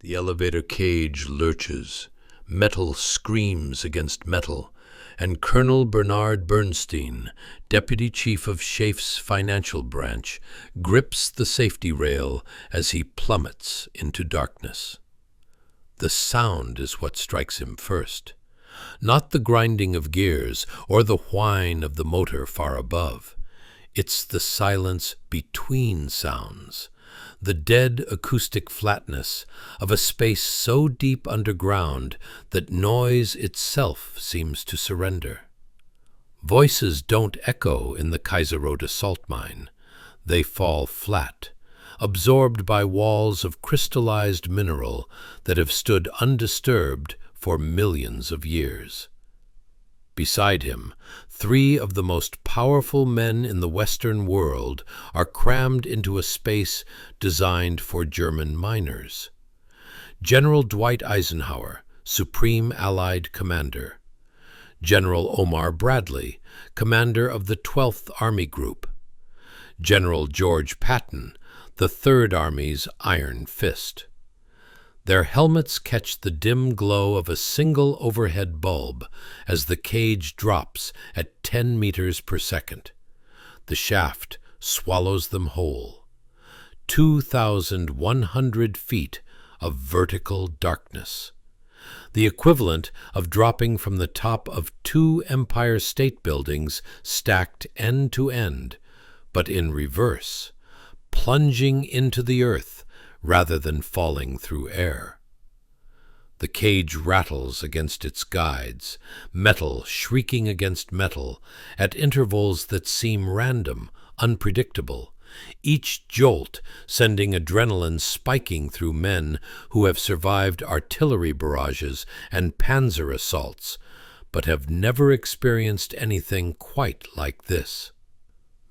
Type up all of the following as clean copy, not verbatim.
The elevator cage lurches, metal screams against metal, and Colonel Bernard Bernstein, Deputy Chief of SHAEF's financial branch, grips the safety rail as he plummets into darkness. The sound is what strikes him first, not the grinding of gears or the whine of the motor far above. It's the silence between sounds, the dead acoustic flatness of a space so deep underground that noise itself seems to surrender. Voices don't echo in the Kaiseroda salt mine. They fall flat, absorbed by walls of crystallized mineral that have stood undisturbed for millions of years. Beside him, 3 of the most powerful men in the Western world are crammed into a space designed for German miners. General Dwight Eisenhower, Supreme Allied Commander. General Omar Bradley, Commander of the 12th Army Group. General George Patton, the 3rd Army's Iron Fist. Their helmets catch the dim glow of a single overhead bulb as the cage drops at 10 meters per second. The shaft swallows them whole. 2,100 feet of vertical darkness. The equivalent of dropping from the top of 2 Empire State Buildings stacked end to end, but in reverse, plunging into the earth rather than falling through air. The cage rattles against its guides, metal shrieking against metal, at intervals that seem random, unpredictable, each jolt sending adrenaline spiking through men who have survived artillery barrages and panzer assaults, but have never experienced anything quite like this.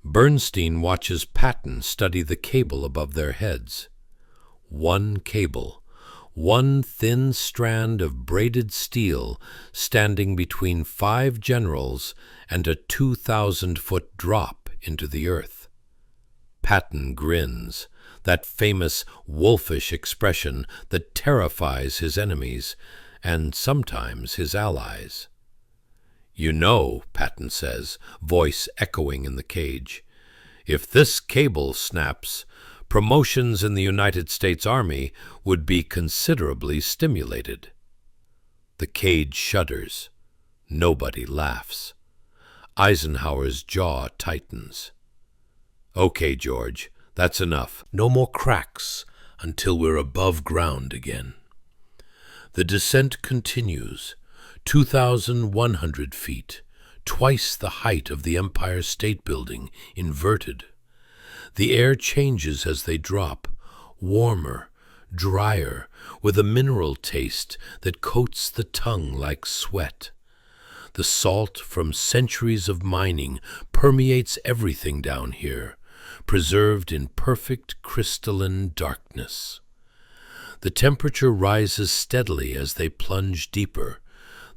Bernstein watches Patton study the cable above their heads. One cable, one thin strand of braided steel standing between 5 generals and a 2,000-foot drop into the earth. Patton grins, that famous wolfish expression that terrifies his enemies and sometimes his allies. "You know," Patton says, voice echoing in the cage, "if this cable snaps, promotions in the United States Army would be considerably stimulated." The cage shudders. Nobody laughs. Eisenhower's jaw tightens. "Okay, George, that's enough. No more cracks until we're above ground again." The descent continues, 2,100 feet, twice the height of the Empire State Building, inverted. The air changes as they drop, warmer, drier, with a mineral taste that coats the tongue like sweat. The salt from centuries of mining permeates everything down here, preserved in perfect crystalline darkness. The temperature rises steadily as they plunge deeper,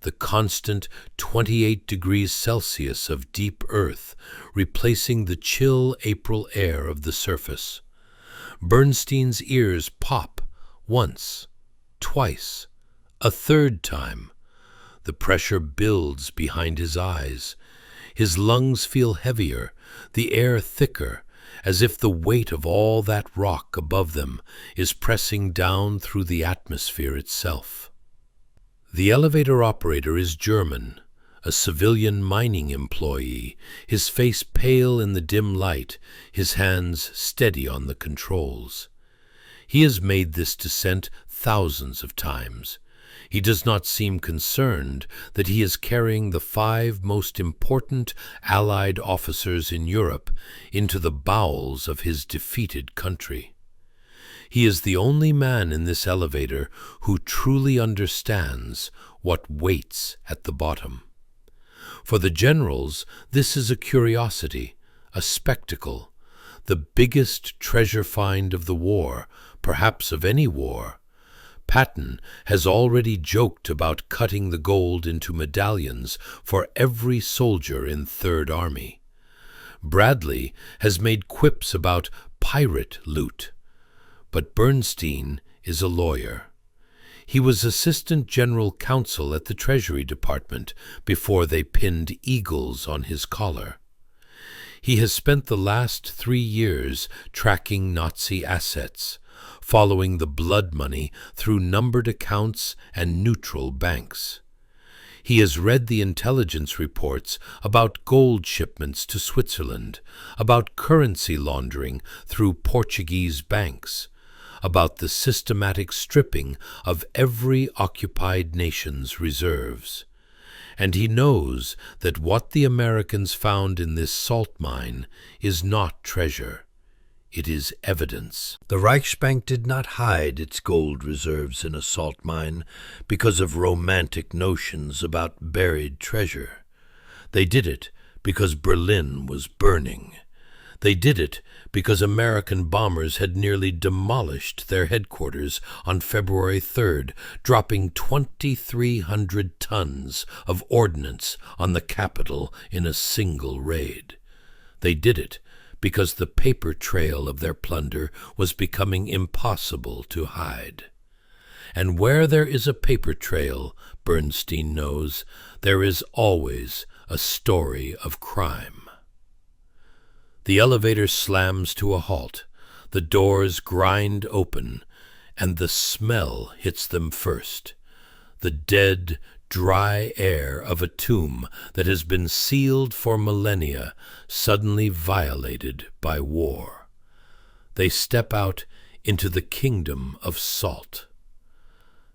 the constant 28 degrees Celsius of deep earth replacing the chill April air of the surface. Bernstein's ears pop once, twice, a 3rd time. The pressure builds behind his eyes. His lungs feel heavier, the air thicker, as if the weight of all that rock above them is pressing down through the atmosphere itself. The elevator operator is German, a civilian mining employee, his face pale in the dim light, his hands steady on the controls. He has made this descent thousands of times. He does not seem concerned that he is carrying the 5 most important Allied officers in Europe into the bowels of his defeated country. He is the only man in this elevator who truly understands what waits at the bottom. For the generals, this is a curiosity, a spectacle, the biggest treasure find of the war, perhaps of any war. Patton has already joked about cutting the gold into medallions for every soldier in 3rd Army. Bradley has made quips about pirate loot. But Bernstein is a lawyer. He was Assistant General Counsel at the Treasury Department before they pinned eagles on his collar. He has spent the last 3 years tracking Nazi assets, following the blood money through numbered accounts and neutral banks. He has read the intelligence reports about gold shipments to Switzerland, about currency laundering through Portuguese banks, about the systematic stripping of every occupied nation's reserves. And he knows that what the Americans found in this salt mine is not treasure. It is evidence. The Reichsbank did not hide its gold reserves in a salt mine because of romantic notions about buried treasure. They did it because Berlin was burning. They did it because American bombers had nearly demolished their headquarters on February 3rd, dropping 2,300 tons of ordnance on the capital in a single raid. They did it because the paper trail of their plunder was becoming impossible to hide. And where there is a paper trail, Bernstein knows, there is always a story of crime. The elevator slams to a halt, the doors grind open, and the smell hits them first. The dead, dry air of a tomb that has been sealed for millennia, suddenly violated by war. They step out into the kingdom of salt.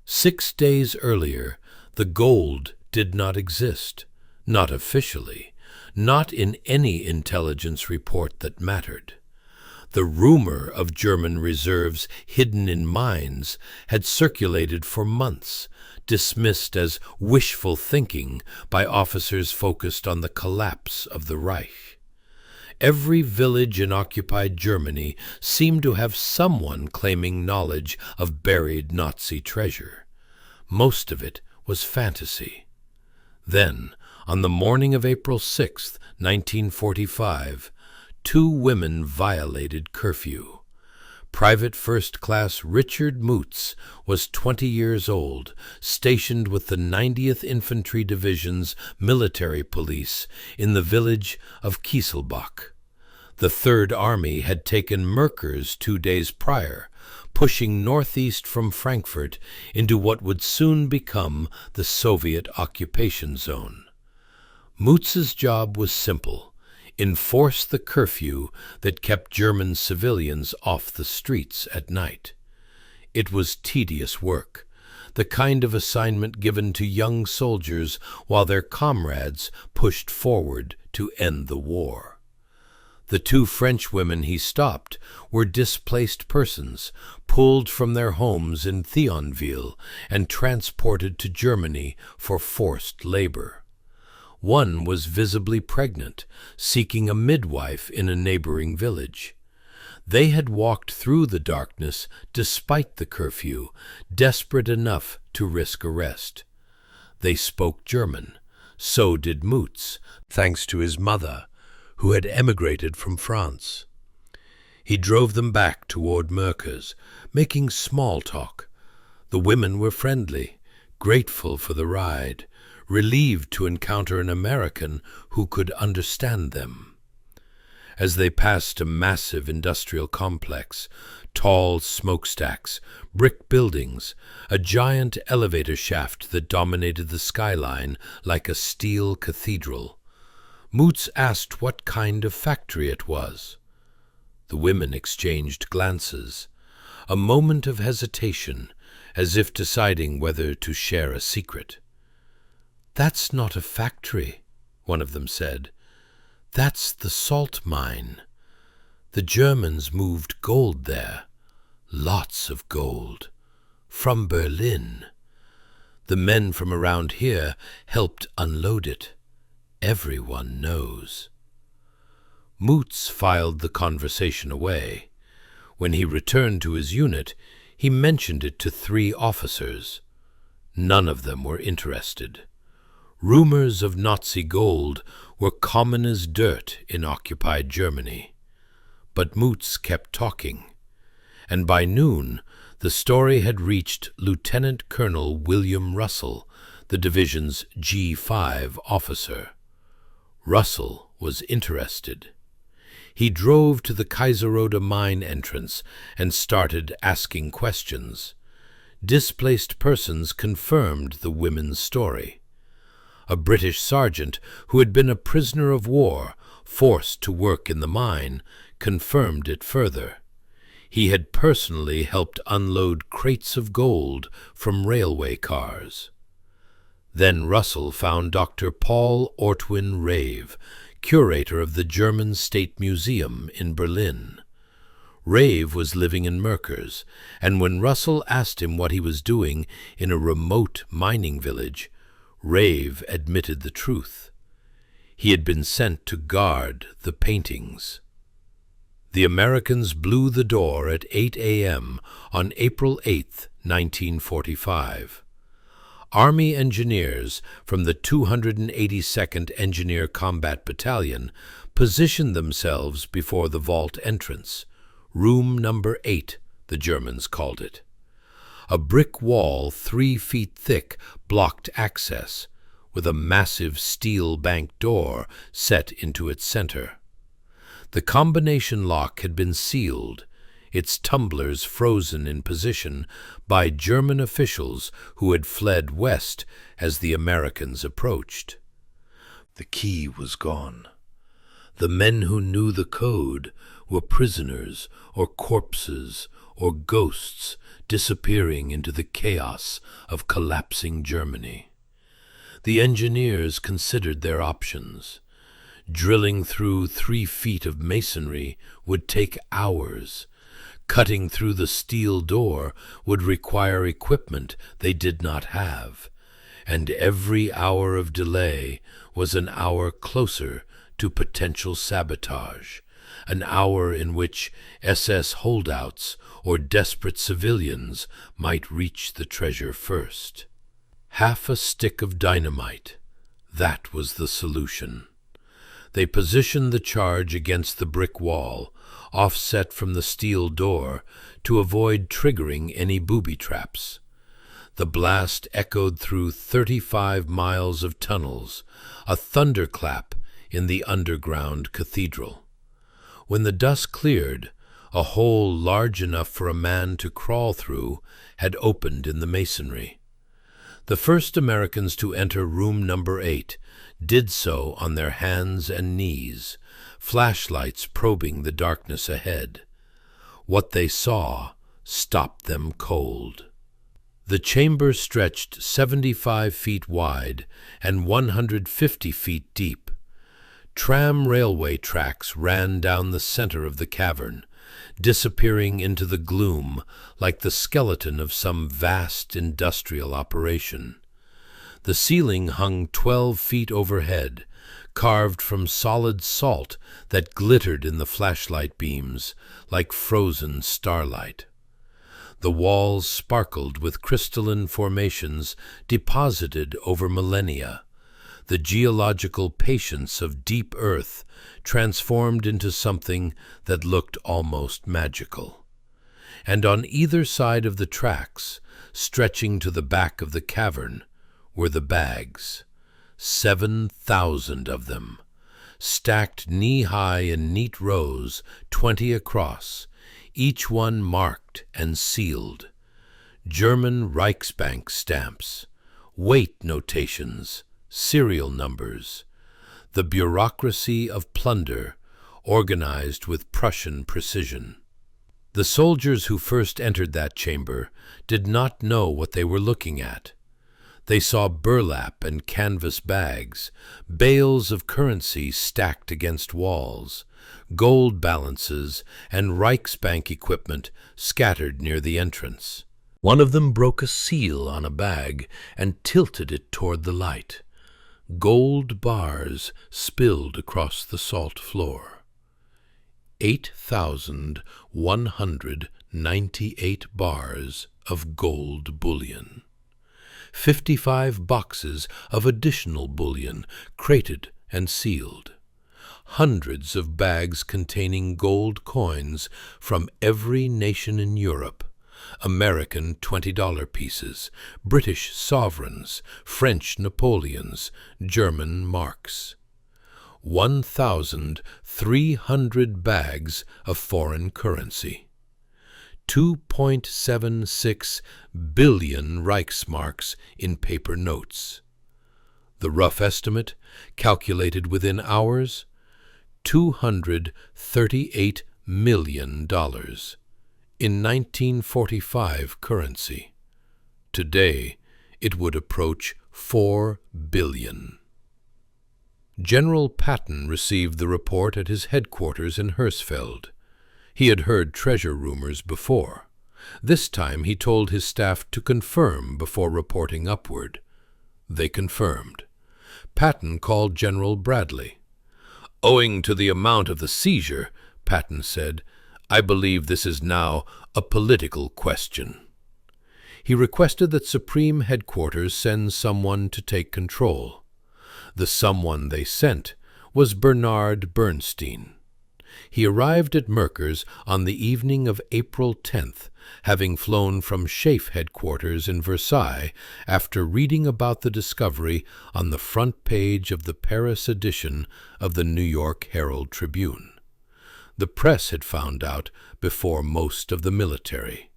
6 days earlier, the gold did not exist, not officially, not in any intelligence report that mattered. The rumor of German reserves hidden in mines had circulated for months, dismissed as wishful thinking by officers focused on the collapse of the Reich. Every village in occupied Germany seemed to have someone claiming knowledge of buried Nazi treasure. Most of it was fantasy. Then, on the morning of April 6, 1945, 2 women violated curfew. Private First Class Richard Moots was 20 years old, stationed with the 90th Infantry Division's military police in the village of Kieselbach. The Third Army had taken Merkers 2 days prior, pushing northeast from Frankfurt into what would soon become the Soviet occupation zone. Moots's job was simple: enforce the curfew that kept German civilians off the streets at night. It was tedious work, the kind of assignment given to young soldiers while their comrades pushed forward to end the war. The 2 French women he stopped were displaced persons, pulled from their homes in Thionville and transported to Germany for forced labor. One was visibly pregnant, seeking a midwife in a neighboring village. They had walked through the darkness despite the curfew, desperate enough to risk arrest. They spoke German. So did Moots, thanks to his mother, who had emigrated from France. He drove them back toward Merkers, making small talk. The women were friendly, grateful for the ride, relieved to encounter an American who could understand them. As they passed a massive industrial complex, tall smokestacks, brick buildings, a giant elevator shaft that dominated the skyline like a steel cathedral, Moots asked what kind of factory it was. The women exchanged glances, a moment of hesitation, as if deciding whether to share a secret. "That's not a factory," one of them said. "That's the salt mine. The Germans moved gold there. Lots of gold. From Berlin. The men from around here helped unload it. Everyone knows." Moots filed the conversation away. When he returned to his unit, he mentioned it to 3 officers. None of them were interested. Rumors of Nazi gold were common as dirt in occupied Germany. But Moots kept talking, and by noon The story had reached Lieutenant Colonel William Russell, the division's G5 officer. Russell was interested. He drove to the Kaiseroda mine entrance and started asking questions. Displaced persons confirmed the women's story. A British sergeant who had been a prisoner of war, forced to work in the mine, confirmed it further. He had personally helped unload crates of gold from railway cars. Then Russell found Dr. Paul Ortwin Rave, curator of the German State Museum in Berlin. Rave was living in Merkers, and when Russell asked him what he was doing in a remote mining village, Rave admitted the truth. He had been sent to guard the paintings. The Americans blew the door at 8 a.m. on April 8, 1945. Army engineers from the 282nd Engineer Combat Battalion positioned themselves before the vault entrance. Room number 8, the Germans called it. A brick wall 3 feet thick blocked access, with a massive steel bank door set into its center. The combination lock had been sealed, its tumblers frozen in position by German officials who had fled west as the Americans approached. The key was gone. The men who knew the code were prisoners or corpses or ghosts disappearing into the chaos of collapsing Germany. The engineers considered their options. Drilling through 3 feet of masonry would take hours. Cutting through the steel door would require equipment they did not have, and every hour of delay was an hour closer to potential sabotage, an hour in which SS holdouts or desperate civilians might reach the treasure first. Half a stick of dynamite, that was the solution. They positioned the charge against the brick wall, offset from the steel door, to avoid triggering any booby traps. The blast echoed through 35 miles of tunnels, a thunderclap in the underground cathedral. When the dust cleared, a hole large enough for a man to crawl through had opened in the masonry. The first Americans to enter room number 8 did so on their hands and knees, flashlights probing the darkness ahead. What they saw stopped them cold. The chamber stretched 75 feet wide and 150 feet deep. Tram railway tracks ran down the center of the cavern, disappearing into the gloom like the skeleton of some vast industrial operation. The ceiling hung 12 feet overhead, carved from solid salt that glittered in the flashlight beams like frozen starlight. The walls sparkled with crystalline formations deposited over millennia, the geological patience of deep earth transformed into something that looked almost magical. And on either side of the tracks, stretching to the back of the cavern, were the bags, 7,000 of them, stacked knee-high in neat rows, 20 across, each one marked and sealed. German Reichsbank stamps, weight notations, serial numbers, the bureaucracy of plunder, organized with Prussian precision. The soldiers who first entered that chamber did not know what they were looking at. They saw burlap and canvas bags, bales of currency stacked against walls, gold balances and Reichsbank equipment scattered near the entrance. One of them broke a seal on a bag and tilted it toward the light. Gold bars spilled across the salt floor. 8,198 bars of gold bullion. 55 boxes of additional bullion, crated and sealed. Hundreds of bags containing gold coins from every nation in Europe, American $20 pieces, British sovereigns, French Napoleons, German marks. 1,300 bags of foreign currency. 2.76 billion Reichsmarks in paper notes. The rough estimate, calculated within hours, $238 million in 1945 currency. Today, it would approach 4 billion. General Patton received the report at his headquarters in Hersfeld. He had heard treasure rumors before. This time he told his staff to confirm before reporting upward. They confirmed. Patton called General Bradley. "Owing to the amount of the seizure," Patton said, "I believe this is now a political question." He requested that Supreme Headquarters send someone to take control. The someone they sent was Bernard Bernstein. He arrived at Merkers on the evening of April 10th, having flown from Schaeff headquarters in Versailles after reading about the discovery on the front page of the Paris edition of the New York Herald Tribune. The press had found out before most of the military.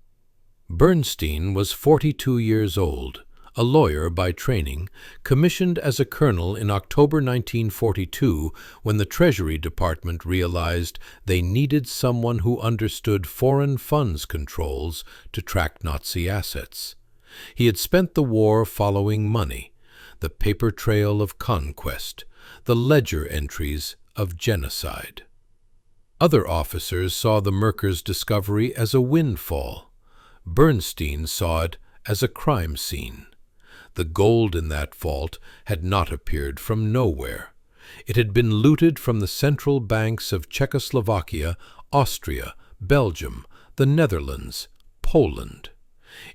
Bernstein was 42 years old, a lawyer by training, commissioned as a colonel in October 1942 when the Treasury Department realized they needed someone who understood foreign funds controls to track Nazi assets. He had spent the war following money, the paper trail of conquest, the ledger entries of genocide. Other officers saw the Merkers discovery as a windfall. Bernstein saw it as a crime scene. The gold in that vault had not appeared from nowhere. It had been looted from the central banks of Czechoslovakia, Austria, Belgium, the Netherlands, Poland.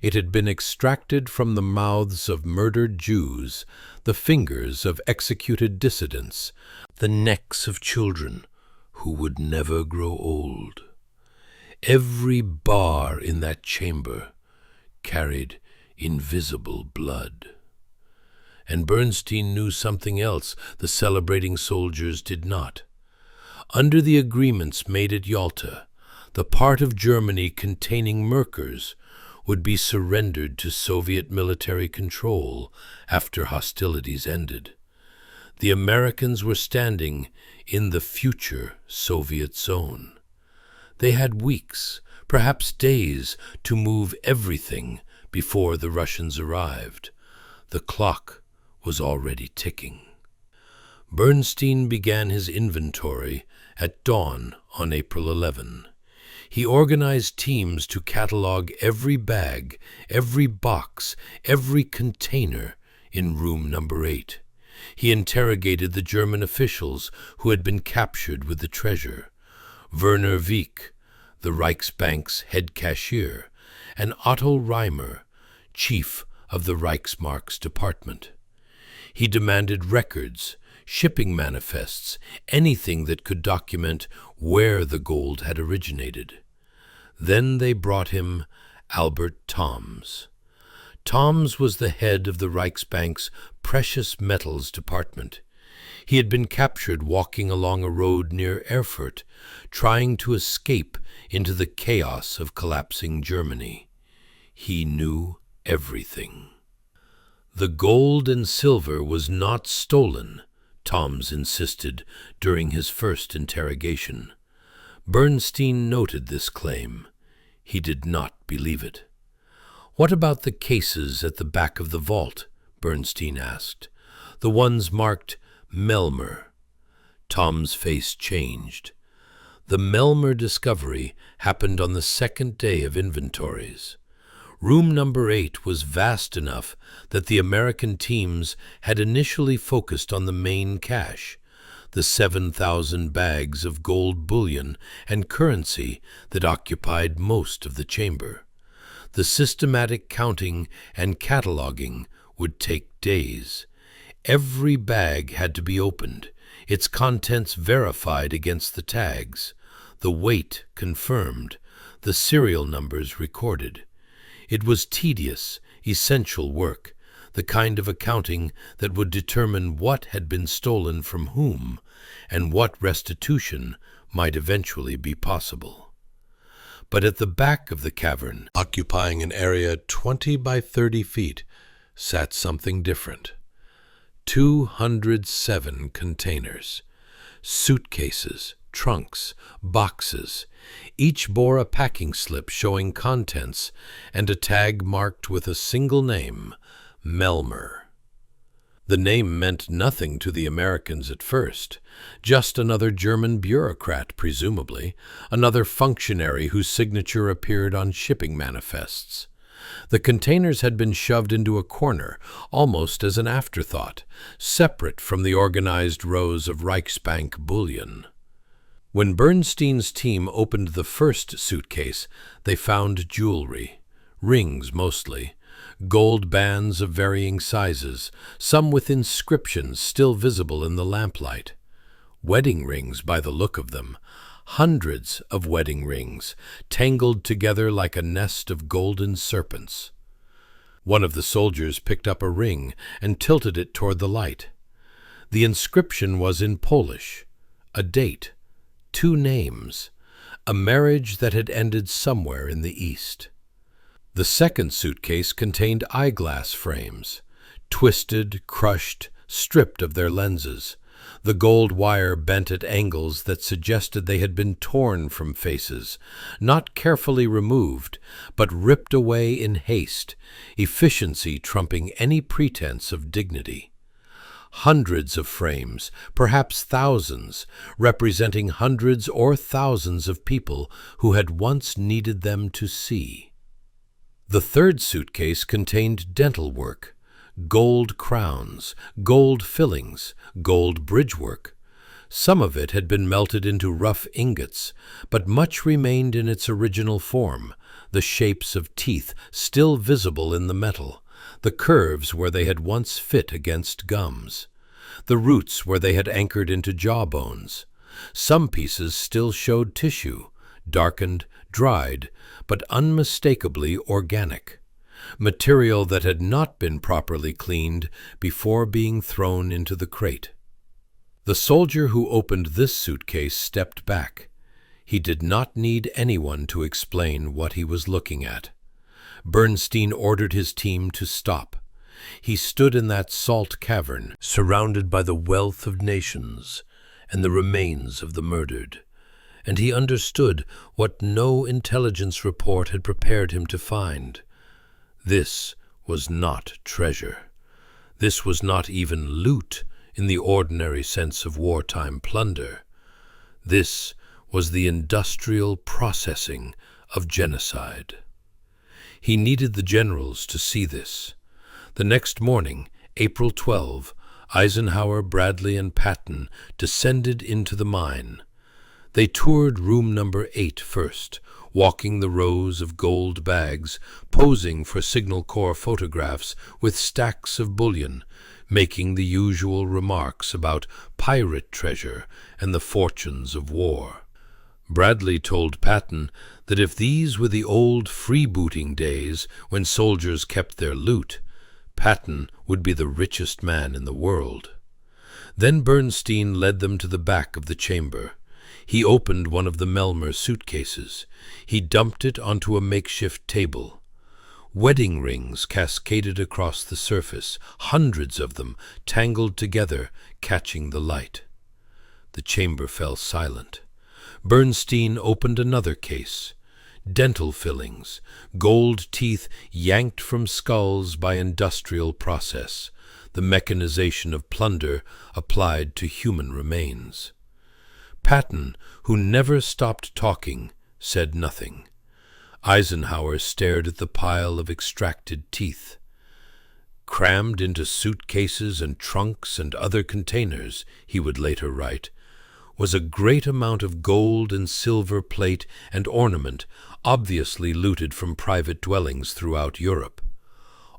It had been extracted from the mouths of murdered Jews, the fingers of executed dissidents, the necks of children who would never grow old. Every bar in that chamber carried invisible blood. And Bernstein knew something else the celebrating soldiers did not. Under the agreements made at Yalta, the part of Germany containing Merkers would be surrendered to Soviet military control after hostilities ended. The Americans were standing in the future Soviet zone. They had weeks, perhaps days, to move everything before the Russians arrived. The clock was already ticking. Bernstein began his inventory at dawn on April 11. He organized teams to catalog every bag, every box, every container in room number 8. He interrogated the German officials who had been captured with the treasure. Werner Wieck, the Reichsbank's head cashier, and Otto Reimer, chief of the Reichsmarks department. He demanded records, shipping manifests, anything that could document where the gold had originated. Then they brought him Albert Toms. Toms was the head of the Reichsbank's precious metals department. He had been captured walking along a road near Erfurt, trying to escape into the chaos of collapsing Germany. He knew everything. The gold and silver was not stolen, Toms insisted during his first interrogation. Bernstein noted this claim. He did not believe it. "What about the cases at the back of the vault?" Bernstein asked. "The ones marked Melmer." Tom's face changed. The Melmer discovery happened on the second day of inventories. Room number 8 was vast enough that the American teams had initially focused on the main cache, the 7,000 bags of gold bullion and currency that occupied most of the chamber. The systematic counting and cataloging would take days. Every bag had to be opened, its contents verified against the tags, the weight confirmed, the serial numbers recorded. It was tedious, essential work, the kind of accounting that would determine what had been stolen from whom, and what restitution might eventually be possible. But at the back of the cavern, occupying an area 20 by 30 feet, sat something different. 207 containers, suitcases, trunks, boxes. Each bore a packing slip showing contents and a tag marked with a single name, Melmer. The name meant nothing to the Americans at first, just another German bureaucrat, presumably, another functionary whose signature appeared on shipping manifests. The containers had been shoved into a corner, almost as an afterthought, separate from the organized rows of Reichsbank bullion. When Bernstein's team opened the first suitcase, they found jewelry, rings mostly, gold bands of varying sizes, some with inscriptions still visible in the lamplight. Wedding rings by the look of them, hundreds of wedding rings, tangled together like a nest of golden serpents. One of the soldiers picked up a ring and tilted it toward the light. The inscription was in Polish, a date, 2 names, a marriage that had ended somewhere in the East. The second suitcase contained eyeglass frames, twisted, crushed, stripped of their lenses, the gold wire bent at angles that suggested they had been torn from faces, not carefully removed, but ripped away in haste, efficiency trumping any pretense of dignity. Hundreds of frames, perhaps thousands, representing hundreds or thousands of people who had once needed them to see. The third suitcase contained dental work, gold crowns, gold fillings, gold bridgework. Some of it had been melted into rough ingots, but much remained in its original form, the shapes of teeth still visible in the metal, the curves where they had once fit against gums, the roots where they had anchored into jawbones. Some pieces still showed tissue, darkened, dried, but unmistakably organic, material that had not been properly cleaned before being thrown into the crate. The soldier who opened this suitcase stepped back. He did not need anyone to explain what he was looking at. Bernstein ordered his team to stop. He stood in that salt cavern, surrounded by the wealth of nations and the remains of the murdered, and he understood what no intelligence report had prepared him to find. This was not treasure. This was not even loot in the ordinary sense of wartime plunder. This was the industrial processing of genocide. He needed the generals to see this. The next morning, April 12, Eisenhower, Bradley, and Patton descended into the mine. They toured room number 8 first, walking the rows of gold bags, posing for Signal Corps photographs with stacks of bullion, making the usual remarks about pirate treasure and the fortunes of war. Bradley told Patton that if these were the old freebooting days when soldiers kept their loot, Patton would be the richest man in the world. Then Bernstein led them to the back of the chamber. He opened one of the Melmer suitcases. He dumped it onto a makeshift table. Wedding rings cascaded across the surface, hundreds of them, tangled together, catching the light. The chamber fell silent. Bernstein opened another case. Dental fillings, gold teeth yanked from skulls by industrial process, the mechanization of plunder applied to human remains. Patton, who never stopped talking, said nothing. Eisenhower stared at the pile of extracted teeth. Crammed into suitcases and trunks and other containers, he would later write, was a great amount of gold and silver plate and ornament, obviously looted from private dwellings throughout Europe.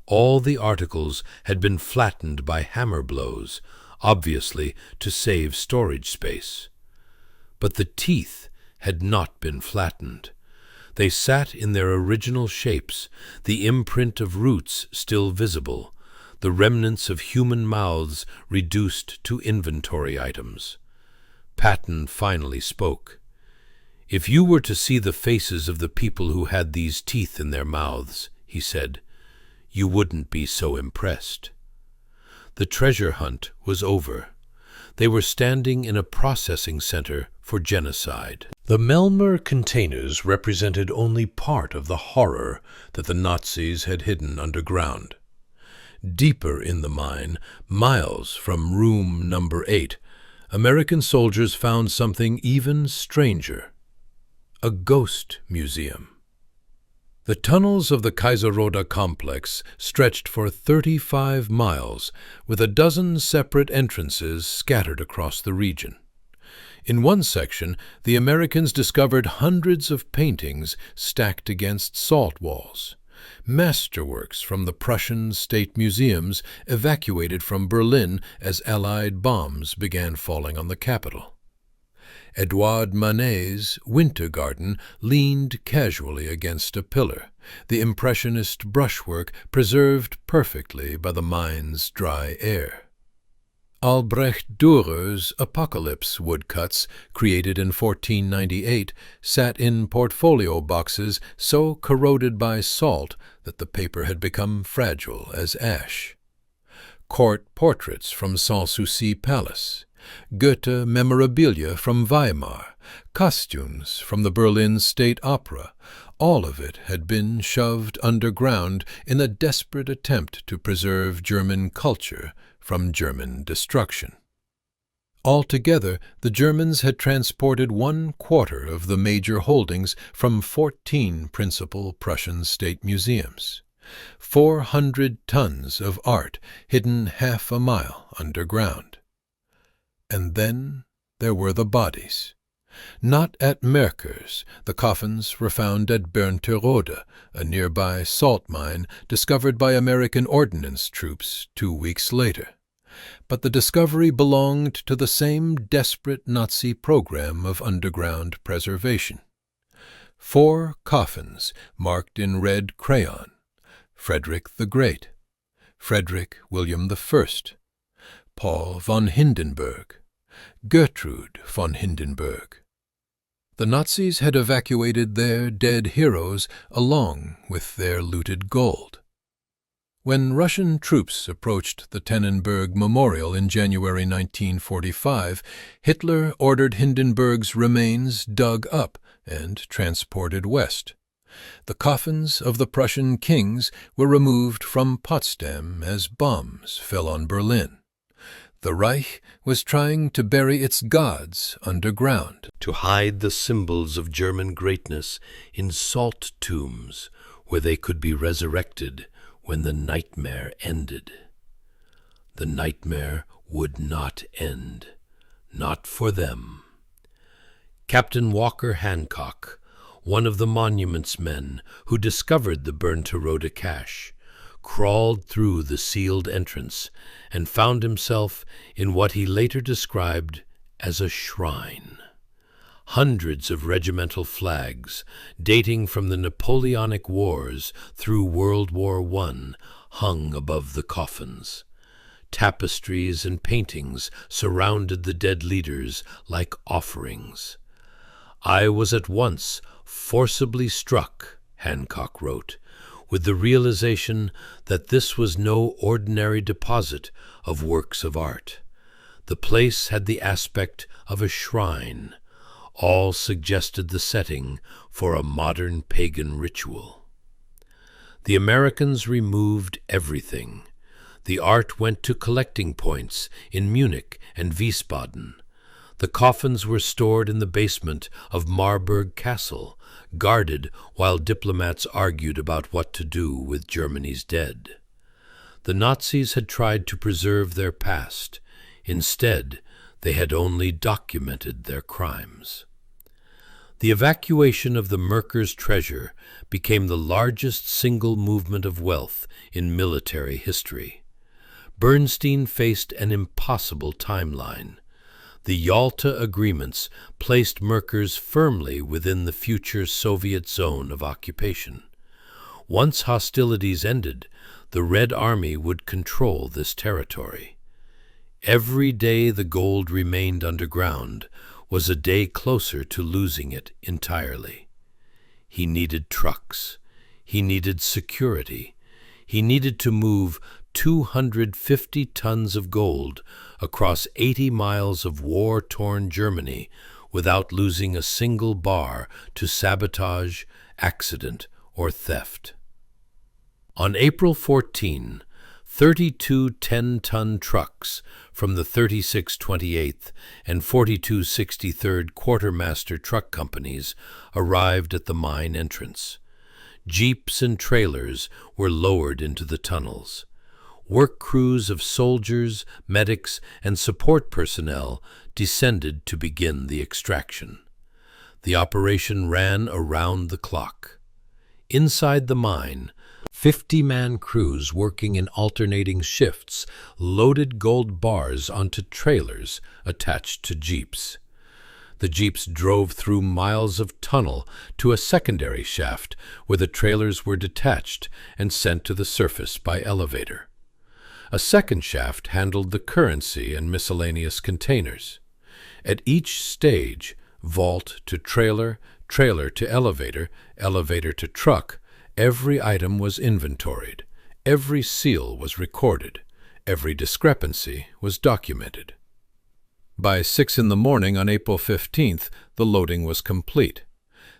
All the articles had been flattened by hammer blows, obviously to save storage space. But the teeth had not been flattened. They sat in their original shapes, the imprint of roots still visible, the remnants of human mouths reduced to inventory items. Patton finally spoke. "If you were to see the faces of the people who had these teeth in their mouths," he said, "you wouldn't be so impressed." The treasure hunt was over. They were standing in a processing center for genocide. The Melmer containers represented only part of the horror that the Nazis had hidden underground. Deeper in the mine, miles from room number 8, American soldiers found something even stranger: a ghost museum. The tunnels of the Kaiseroda complex stretched for 35 miles, with a dozen separate entrances scattered across the region. In one section, the Americans discovered hundreds of paintings stacked against salt walls, masterworks from the Prussian state museums evacuated from Berlin as Allied bombs began falling on the capital. Edouard Manet's Winter Garden leaned casually against a pillar, the impressionist brushwork preserved perfectly by the mine's dry air. Albrecht Dürer's Apocalypse woodcuts, created in 1498, sat in portfolio boxes so corroded by salt that the paper had become fragile as ash. Court portraits from Sanssouci Palace, Goethe memorabilia from Weimar, costumes from the Berlin State Opera, all of it had been shoved underground in a desperate attempt to preserve German culture from German destruction. Altogether, the Germans had transported 1/4 of the major holdings from 14 principal Prussian state museums. 400 tons of art hidden half a mile underground. And then there were the bodies. Not at Merkers, the coffins were found at Kaiseroda, a nearby salt mine discovered by American ordnance troops 2 weeks later. But the discovery belonged to the same desperate Nazi program of underground preservation. 4 coffins marked in red crayon: Frederick the Great, Frederick William I, Paul von Hindenburg, Gertrude von Hindenburg. The Nazis had evacuated their dead heroes along with their looted gold. When Russian troops approached the Tannenberg Memorial in January 1945, Hitler ordered Hindenburg's remains dug up and transported west. The coffins of the Prussian kings were removed from Potsdam as bombs fell on Berlin. The Reich was trying to bury its gods underground, to hide the symbols of German greatness in salt tombs where they could be resurrected when the nightmare ended. The nightmare would not end, not for them. Captain Walker Hancock, one of the Monuments men who discovered the Kaiseroda cache, crawled through the sealed entrance and found himself in what he later described as a shrine. Hundreds of regimental flags, dating from the Napoleonic Wars through World War I, hung above the coffins. Tapestries and paintings surrounded the dead leaders like offerings. "I was at once forcibly struck," Hancock wrote, "with the realization that this was no ordinary deposit of works of art. The place had the aspect of a shrine. All suggested the setting for a modern pagan ritual." The Americans removed everything. The art went to collecting points in Munich and Wiesbaden. The coffins were stored in the basement of Marburg Castle, guarded while diplomats argued about what to do with Germany's dead. The Nazis had tried to preserve their past. Instead, they had only documented their crimes. The evacuation of the Merkers treasure became the largest single movement of wealth in military history. Bernstein faced an impossible timeline. The Yalta agreements placed Merkers firmly within the future Soviet zone of occupation. Once hostilities ended, the Red Army would control this territory. Every day the gold remained underground was a day closer to losing it entirely. He needed trucks. He needed security. He needed to move 250 tons of gold across 80 miles of war-torn Germany without losing a single bar to sabotage, accident, or theft. On April 14, 32 10-ton trucks from the 36 28th and 42 63rd Quartermaster Truck Companies arrived at the mine entrance. Jeeps and trailers were lowered into the tunnels. Work crews of soldiers, medics, and support personnel descended to begin the extraction. The operation ran around the clock. Inside the mine, 50-man crews working in alternating shifts loaded gold bars onto trailers attached to jeeps. The jeeps drove through miles of tunnel to a secondary shaft where the trailers were detached and sent to the surface by elevator. A second shaft handled the currency and miscellaneous containers. At each stage, vault to trailer, trailer to elevator, elevator to truck, every item was inventoried, every seal was recorded, every discrepancy was documented. By 6 in the morning on April 15th, the loading was complete.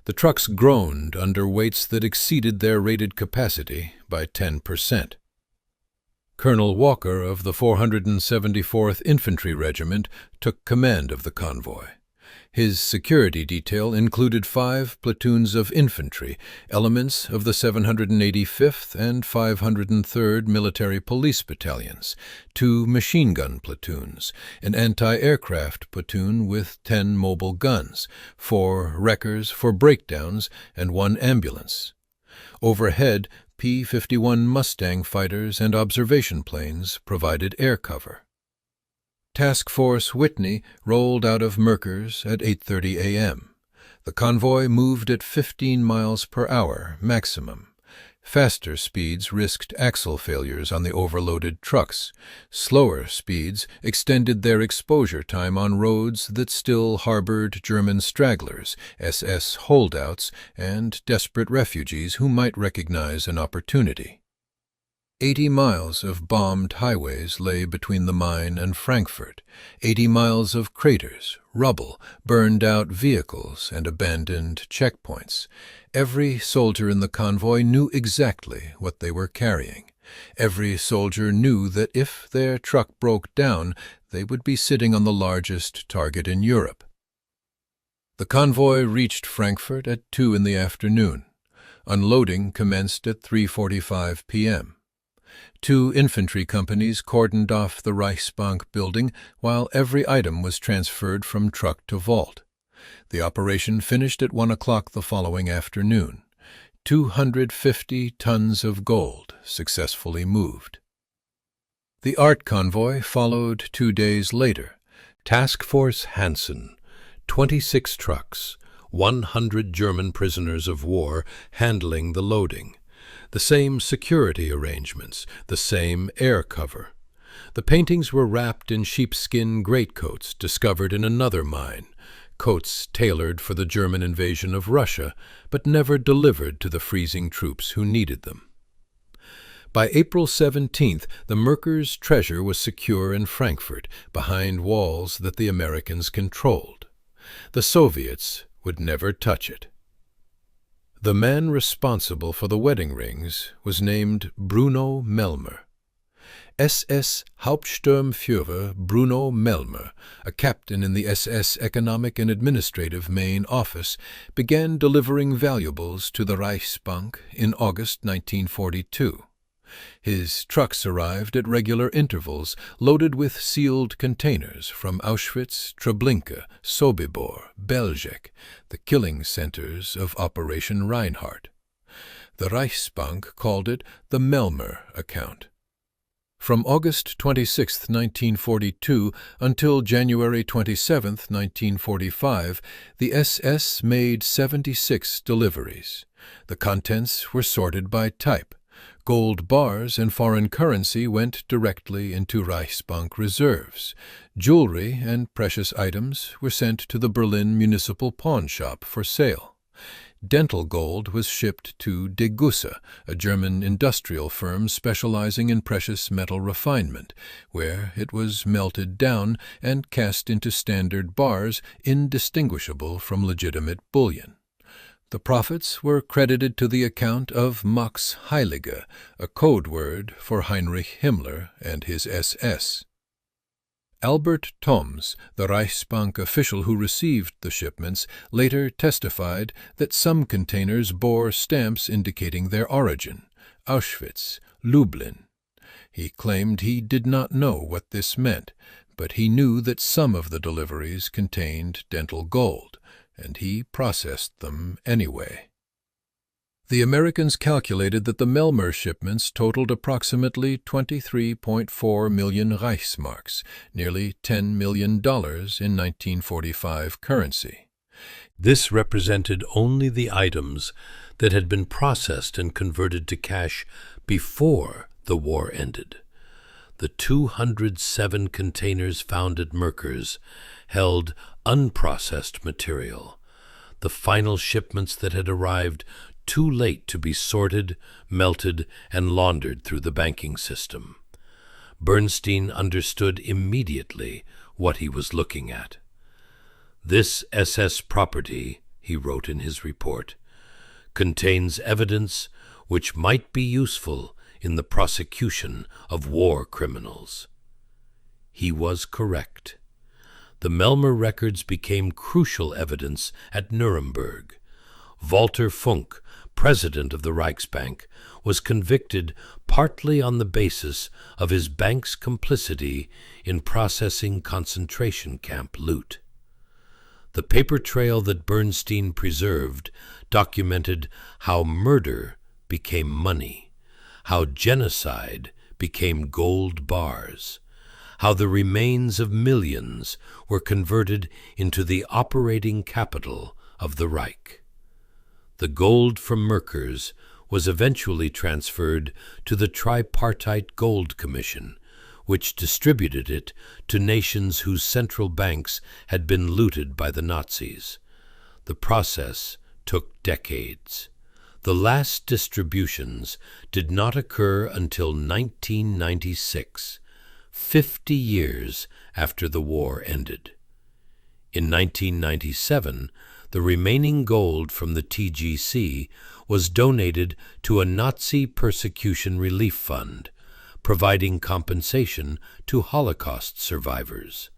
The trucks groaned under weights that exceeded their rated capacity by 10%. Colonel Walker of the 474th Infantry Regiment took command of the convoy. His security detail included 5 platoons of infantry, elements of the 785th and 503rd Military Police Battalions, 2 machine gun platoons, an anti-aircraft platoon with 10 mobile guns, 4 wreckers for breakdowns, and 1 ambulance. Overhead, P-51 Mustang fighters and observation planes provided air cover. Task Force Whitney rolled out of Merkers at 8:30 a.m. The convoy moved at 15 miles per hour maximum. Faster speeds risked axle failures on the overloaded trucks. Slower speeds extended their exposure time on roads that still harbored German stragglers, SS holdouts, and desperate refugees who might recognize an opportunity. 80 miles of bombed highways lay between the mine and Frankfurt, 80 miles of craters, rubble, burned-out vehicles, and abandoned checkpoints. Every soldier in the convoy knew exactly what they were carrying. Every soldier knew that if their truck broke down, they would be sitting on the largest target in Europe. The convoy reached Frankfurt at 2 in the afternoon. Unloading commenced at 3:45 p.m. 2 infantry companies cordoned off the Reichsbank building while every item was transferred from truck to vault. The operation finished at 1 o'clock the following afternoon. 250 tons of gold successfully moved. The art convoy followed 2 days later. Task Force Hansen, 26 trucks, 100 German prisoners of war handling the loading. The same security arrangements, the same air cover. The paintings were wrapped in sheepskin greatcoats discovered in another mine, coats tailored for the German invasion of Russia, but never delivered to the freezing troops who needed them. By April 17th, the Merkers treasure was secure in Frankfurt, behind walls that the Americans controlled. The Soviets would never touch it. The man responsible for the wedding rings was named Bruno Melmer. SS-Hauptsturmführer Bruno Melmer, a captain in the SS Economic and Administrative Main Office, began delivering valuables to the Reichsbank in August 1942. His trucks arrived at regular intervals, loaded with sealed containers from Auschwitz, Treblinka, Sobibor, Belzec, the killing centers of Operation Reinhardt. The Reichsbank called it the Melmer account. From August 26, 1942 until January 27, 1945, the SS made 76 deliveries. The contents were sorted by type. Gold bars and foreign currency went directly into Reichsbank reserves. Jewelry and precious items were sent to the Berlin Municipal Pawn Shop for sale. Dental gold was shipped to Degussa, a German industrial firm specializing in precious metal refinement, where it was melted down and cast into standard bars indistinguishable from legitimate bullion. The profits were credited to the account of Max Heilige, a code word for Heinrich Himmler and his SS. Albert Thoms, the Reichsbank official who received the shipments, later testified that some containers bore stamps indicating their origin: Auschwitz, Lublin. He claimed he did not know what this meant, but he knew that some of the deliveries contained dental gold, and he processed them anyway. The Americans calculated that the Melmer shipments totaled approximately 23.4 million Reichsmarks, nearly $10 million in 1945 currency. This represented only the items that had been processed and converted to cash before the war ended. The 207 containers found at Merkers held unprocessed material, the final shipments that had arrived too late to be sorted, melted, and laundered through the banking system. Bernstein understood immediately what he was looking at. "This SS property," he wrote in his report, "contains evidence which might be useful in the prosecution of war criminals." He was correct. The Melmer records became crucial evidence at Nuremberg. Walter Funk, president of the Reichsbank, was convicted partly on the basis of his bank's complicity in processing concentration camp loot. The paper trail that Bernstein preserved documented how murder became money, how genocide became gold bars, how the remains of millions were converted into the operating capital of the Reich. The gold from Merkers was eventually transferred to the Tripartite Gold Commission, which distributed it to nations whose central banks had been looted by the Nazis. The process took decades. The last distributions did not occur until 1996, 50 years after the war ended. In 1997, the remaining gold from the TGC was donated to a Nazi persecution relief fund, providing compensation to Holocaust survivors.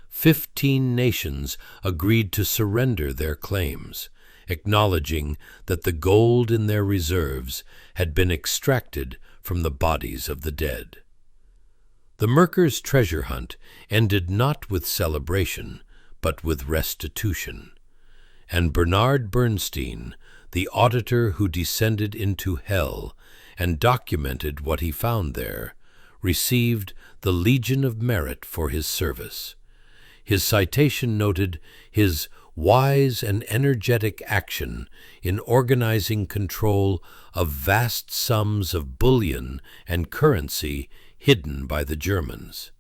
15 nations agreed to surrender their claims, acknowledging that the gold in their reserves had been extracted from the bodies of the dead. The Merkers treasure hunt ended not with celebration, but with restitution. And Bernard Bernstein, the auditor who descended into hell and documented what he found there, received the Legion of Merit for his service. His citation noted his wise and energetic action in organizing control of vast sums of bullion and currency hidden by the Germans.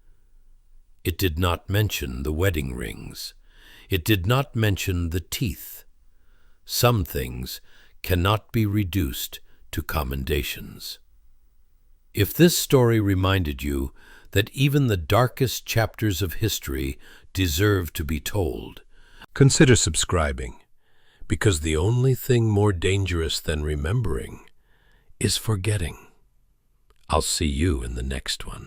It did not mention the wedding rings. It did not mention the teeth. Some things cannot be reduced to commendations. If this story reminded you that even the darkest chapters of history deserve to be told, consider subscribing, because the only thing more dangerous than remembering is forgetting. I'll see you in the next one.